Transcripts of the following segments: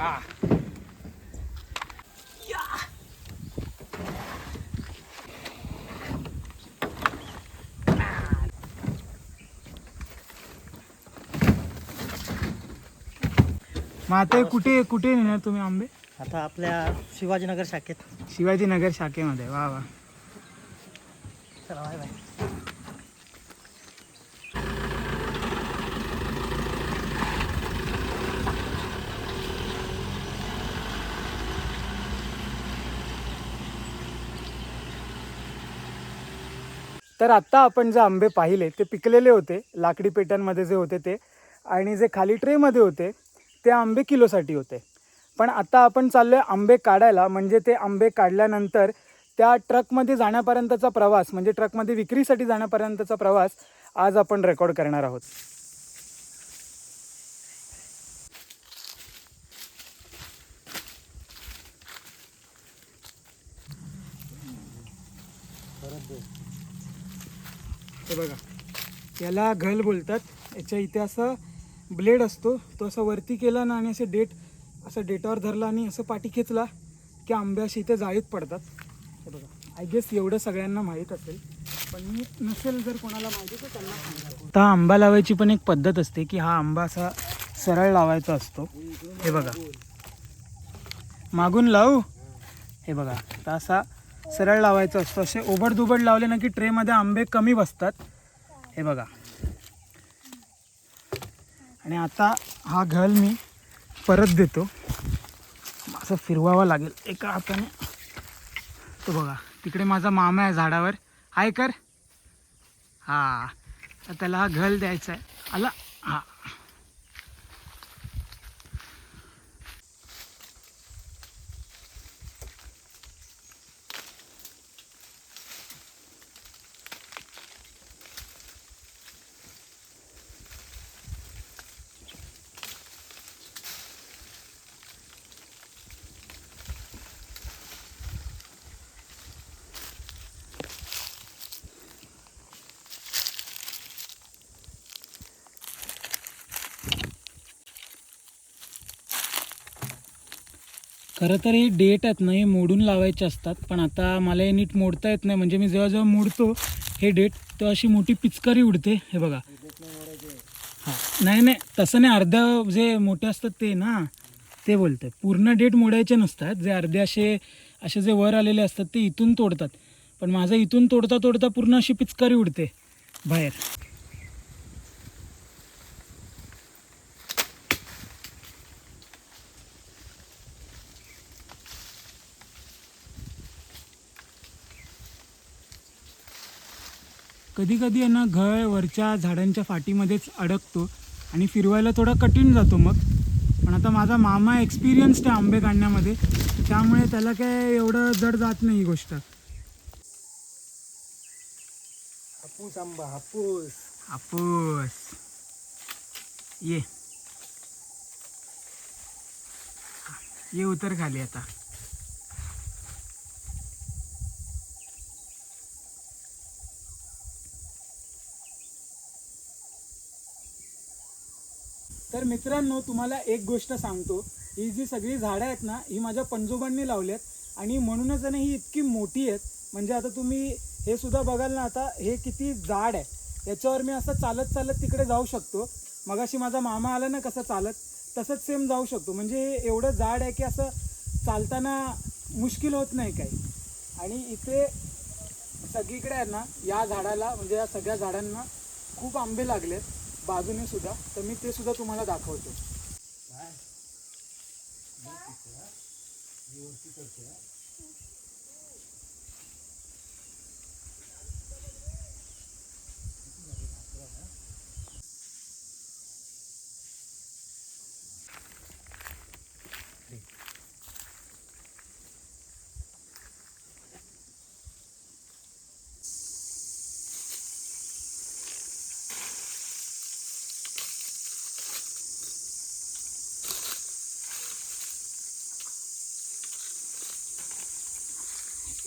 मग आता कुठे कुठे नेणार तुम्ही आंबे? आता आपल्या शिवाजीनगर शाखेत. शिवाजीनगर शाखेमध्ये. वा वा. चला बाय बाय. तर आत्ता आपण जे आंबे पाहिले ते पिकलेले होते, लाकडी पेट्यांमध्ये जे होते ते, आणि जे खाली ट्रेमध्ये होते ते आंबे किलोसाठी होते. पण आता आपण चाललो आहे आंबे काढायला, म्हणजे ते आंबे काढल्यानंतर त्या ट्रकमध्ये जाण्यापर्यंतचा प्रवास, म्हणजे ट्रकमध्ये विक्रीसाठी जाण्यापर्यंतचा प्रवास आज आपण रेकॉर्ड करणार आहोत. हे बघा, याला घल बोलतात. याच्या इथे असं ब्लेड असतो, तो असं वरती केला ना आणि असं डेटावर धरला आणि असं पाठी खेचला की आंबे असे इथे जाळीत पडतात. हे बघा, आय गेस एवढं सगळ्यांना माहीत असेल, पण मी नसेल जर कोणाला माहिती तर त्यांना सांगतो. आता आंबा लावायची पण एक पद्धत असते की हा आंबा असा सरळ लावायचा असतो. हे बघा, मागून लावू. हे बघा, तर असा सरळ लावायचा असतो. असे ओबडधोबड लावले ना की ट्रेमध्ये आंबे कमी बसतात. हे बघा, आणि आता हा घल मी परत देतो. असं फिरवावा लागेल एका हाताने. तो बघा, तिकडे माझा मामा आहे झाडावर. हाय कर. हां, तर त्याला हा घल द्यायचा आहे. आला. हां, खरं तर ही डेट आहेत ना, हे मोडून लावायचे असतात, पण आता मला हे नीट मोडता येत नाही. म्हणजे मी जेव्हा जेव्हा मोडतो हे डेट, तेव्हा अशी मोठी पिचकारी उडते. हे बघा. हां, नाही नाही, तसं नाही. अर्ध्या जे मोठे असतात ते ना, ते बोलते. पूर्ण डेट मोडायचे नसतात. जे अर्धे असे जे वर आलेले असतात ते इथून तोडतात. पण माझं इथून तोडता तोडता पूर्ण अशी पिचकारी उडते बाहेर. कधी कधी आहे ना, घळ वरच्या झाडांच्या फाटीमध्येच अडकतो आणि फिरवायला थोडा कठीण जातो मग. पण आता माझा मामा एक्सपिरियन्स्ड आहे आंबे काढण्यामध्ये, त्यामुळे त्याला काय एवढं जड जात नाही ही गोष्ट. हापूस आंबा, हापूस. हापूस. ये उतर खाली आता. तर मित्रांनो, तुम्हाला एक गोष्ट सांगतो. ही जी सगळी झाडं आहेत ना, ही माझ्या पणजोबांनी लावली आहेत आणि म्हणूनच ना ही इतकी मोठी आहेत. म्हणजे आता तुम्ही हे सुद्धा बघाल ना, आता हे किती जाड आहे. याच्यावर मी असं चालत चालत तिकडे जाऊ शकतो. मगाशी माझा मामा आला ना कसं चालत, तसंच सेम जाऊ शकतो. म्हणजे एवढं जाड आहे की असं चालताना मुश्किल होत नाही काही. आणि इथे सगळीकडे आहे ना, या झाडाला म्हणजे या सगळ्या झाडांना खूप आंबे लागलेत बाजूने सुद्धा. तर मी ते सुद्धा तुम्हाला दाखवतो.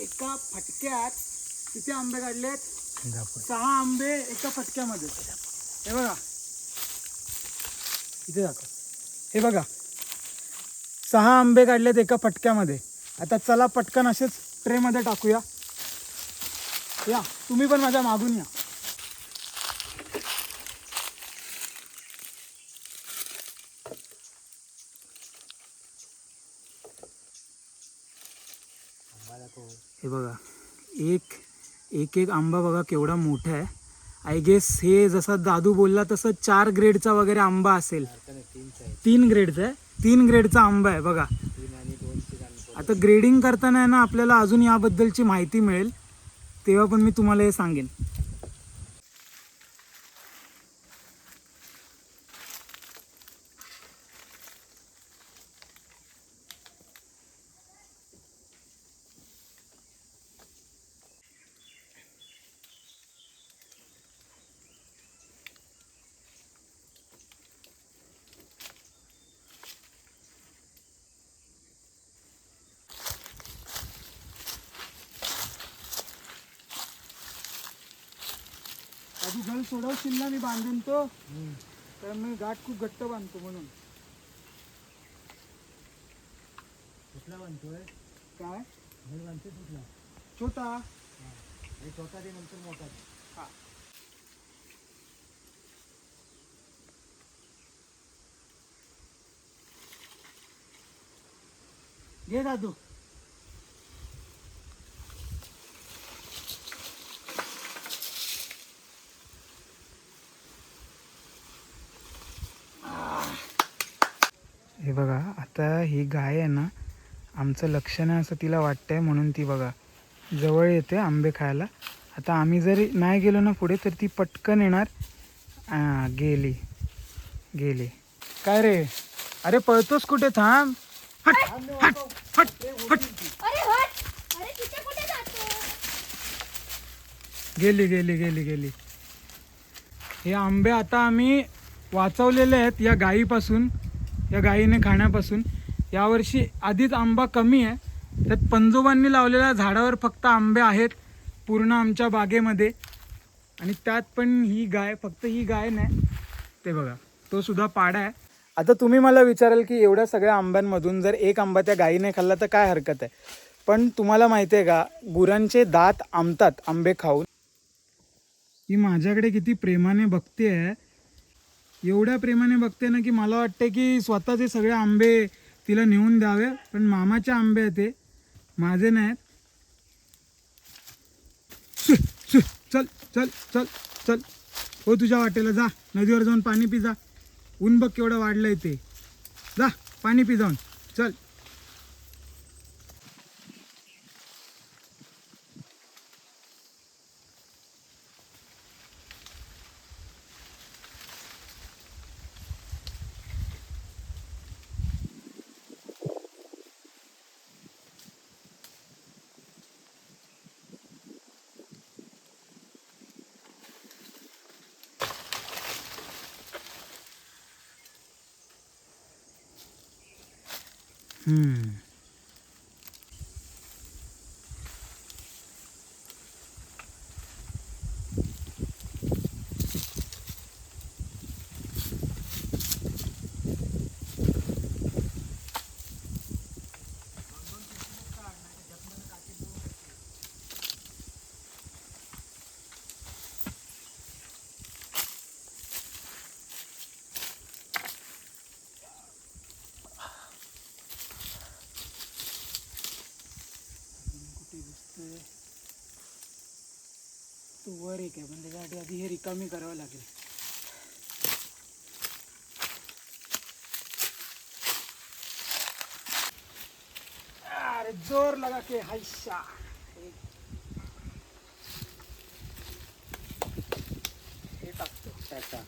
एका फटक्यात किती आंबे काढलेत? 6 आंबे एका फटक्यामध्ये. हे बघा, इथे दाखव. हे बघा, 6 आंबे काढलेत एका पटक्यामध्ये. आता चला पटकन असेच ट्रेमध्ये टाकूया. या तुम्ही पण माझ्या मागून या. हे बघा एक एक एक आंबा बघा केवढा मोठा आहे. आय गेस हे जसा दादू बोलला तसं 4 ग्रेडचा वगैरे आंबा असेल. 3 ग्रेडचा आहे. 3 ग्रेडचा आंबा आहे बघा. आता ग्रेडिंग करताना आहे ना आपल्याला अजून याबद्दलची माहिती मिळेल, तेव्हा पण मी तुम्हाला हे सांगेन. आधी जल सोडवशील ना, मी बांधून तो. तर मी गाठ खूप घट्ट बांधतो म्हणून. कुठला बांधतोय? काय बांधतोय कुठला? छोटा. छोटा ते नंतर मोठा. हा घे दादू. हे बघा आता ही गाय आहे ना, आमचं लक्ष नाही असं तिला वाटतंय म्हणून ती बघा जवळ येते आंबे खायला. आता आम्ही जर नाही गेलो ना पुढे तर ती पटकन येणार. गेली गेली. काय रे, अरे पळतोस कुठे? थांब. हट हट हट हट. गेली गेली गेली गेली. हे आंबे आता आम्ही वाचवलेले आहेत या गायीपासून, या गायीने खाण्यापासून. यावर्षी आधीच आंबा कमी आहे, त्यात पंजोबांनी लावलेल्या झाडावर फक्त आंबे आहेत पूर्ण आमच्या बागेमध्ये. आणि त्यात पण ही गाय, फक्त ही गाय नाही, ते बघा तो सुद्धा पाडा आहे. आता तुम्ही मला विचाराल की एवढ्या सगळ्या आंब्यांमधून जर एक आंबा त्या गायीने खाल्ला तर काय हरकत आहे. पण तुम्हाला माहिती आहे का, गुरांचे दात आंबतात आंबे खाऊन. ही माझ्याकडे किती प्रेमाने बघते आहे, एवढ्या प्रेमाने बघते ना की मला वाटते की स्वतःचे सगळे आंबे तिला नेऊन द्यावे. पण मामाचे आंबे आहेत ते, माझे नाहीत. चल चल चल चल हो, तुझ्या वाटेला जा, नदीवर जाऊन पाणी पी जा. ऊन बघ केवढं वाढलंय ते. जा पाणी पी जाऊन. चल. तो वर एक आहे, पण त्याच्यासाठी आधी हे रिकामी करावं लागेल. अरे जोर लगा के हायशा. हे टाकतो त्याचा.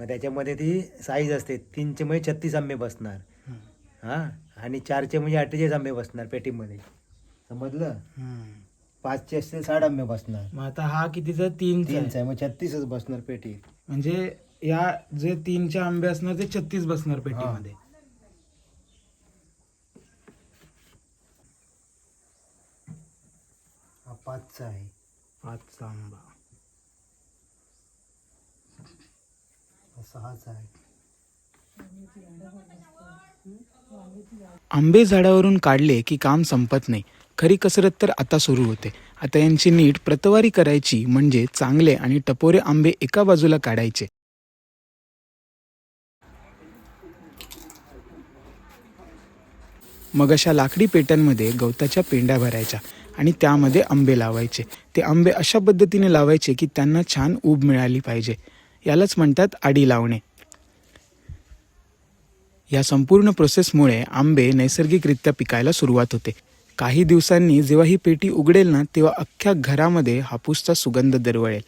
मग त्याच्यामध्ये ती साईज असते 3चे म्हणजे 36 आंबे बसणार. हां, आणि 4चे म्हणजे 48 आंबे बसणार पेटीमध्ये. समजलं? 5चे असतील 60 आंबे बसणार. मग आता हा कितीचा? 3चा आहे, मग 36च बसणार पेटी. म्हणजे या जे 3चे आंबे असणार ते 36 बसणार पेटीमध्ये. हा 5चा आहे. 5चा आंबा. हा 6चा आहे. आंबे झाडावरून काढले की काम संपत नाही. खरी कसरत तर आता सुरू होते. आता यांची नीट प्रतवारी करायची, म्हणजे चांगले आणि टपोरे आंबे एका बाजूला काढायचे. मग अशा लाकडी पेट्यांमध्ये गवताच्या पेंड्या भरायच्या आणि त्यामध्ये आंबे लावायचे. ते आंबे अशा पद्धतीने लावायचे की त्यांना छान ऊब मिळाली पाहिजे. यालाच म्हणतात आडी लावणे. या संपूर्ण प्रोसेसमुळे आंबे नैसर्गिकरित्या पिकायला सुरुवात होते. काही दिवसांनी जेव्हा ही पेटी उघडेल ना, तेव्हा अख्ख्या घरामध्ये हापूसचा सुगंध दरवळेल.